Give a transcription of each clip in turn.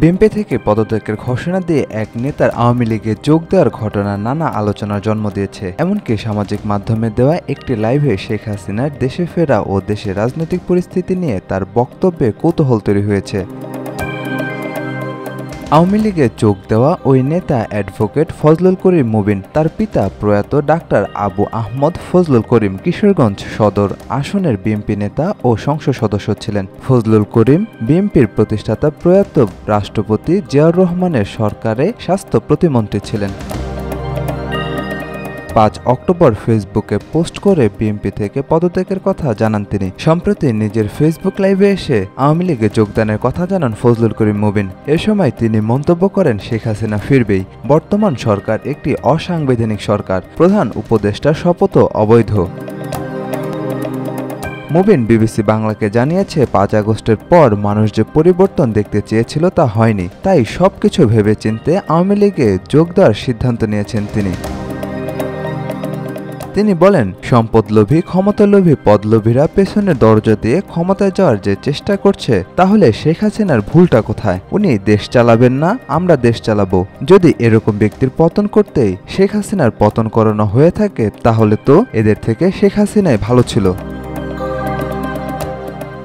BNP থেকে পদত্যাগের ঘোষণা দিয়ে এক নেতার আওয়ামী লীগে যোগ দেওয়ার ঘটনা নানা আলোচনার জন্ম দিয়েছে। এমনকি সামাজিক মাধ্যমে দেওয়া একটি লাইভে শেখ হাসিনার দেশে ফেরা ও দেশের রাজনৈতিক পরিস্থিতি নিয়ে তার বক্তব্যে কৌতূহল তৈরি হয়েছে। আওয়ামী লীগে যোগ দেওয়া ওই নেতা অ্যাডভোকেট ফজলুল করিম মুবিন। তার পিতা প্রয়াত ডাক্তার আবু আহমদ ফজলুল করিম কিশোরগঞ্জ সদর আসনের বিএনপি নেতা ও সংসদ সদস্য ছিলেন। ফজলুল করিম বিএনপির প্রতিষ্ঠাতা প্রয়াত রাষ্ট্রপতি জিয়াউর রহমানের সরকারে স্বাস্থ্য প্রতিমন্ত্রী ছিলেন। ৫ অক্টোবর ফেসবুকে পোস্ট করে বিএনপি থেকে পদত্যাগের কথা জানান তিনি। সম্প্রতি নিজের ফেসবুক লাইভে এসে আওয়ামী লীগে যোগদানের কথা জানান ফজলুল করিম মুবিন। এ সময় তিনি মন্তব্য করেন, শেখ হাসিনা ফিরবেই। বর্তমান সরকার একটি অসাংবিধানিক সরকার। প্রধান উপদেষ্টার শপথও অবৈধ। মুবিন বিবিসি বাংলাকে জানিয়েছে, ৫ আগস্টের পর মানুষ যে পরিবর্তন দেখতে চেয়েছিল তা হয়নি। তাই সবকিছু ভেবেচিন্তে আওয়ামী লীগে যোগ দেওয়ার সিদ্ধান্ত নিয়েছেন তিনি। তিনি বলেন, সম্পদলোভী ক্ষমতালোভী পদলোভীরা পেছনের দরজা দিয়ে ক্ষমতায় যাওয়ার যে চেষ্টা করছে, তাহলে শেখ হাসিনার ভুলটা কোথায়? উনি দেশ চালাবেন না, আমরা দেশ চালাবো। যদি এরকম ব্যক্তির পতন করতেই শেখ হাসিনার পতন করানো হয়ে থাকে, তাহলে তো এদের থেকে শেখ হাসিনাই ভালো ছিল।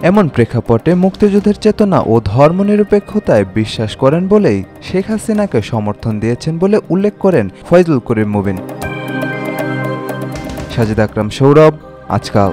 এমন প্রেক্ষাপটে মুক্তিযুদ্ধের চেতনা ও ধর্মনিরপেক্ষতায় বিশ্বাস করেন বলেই শেখ হাসিনাকে সমর্থন দিয়েছেন বলে উল্লেখ করেন ফজলুল করিম মুবিন। সাজিদ আকরাম সৌরভ, আজকাল।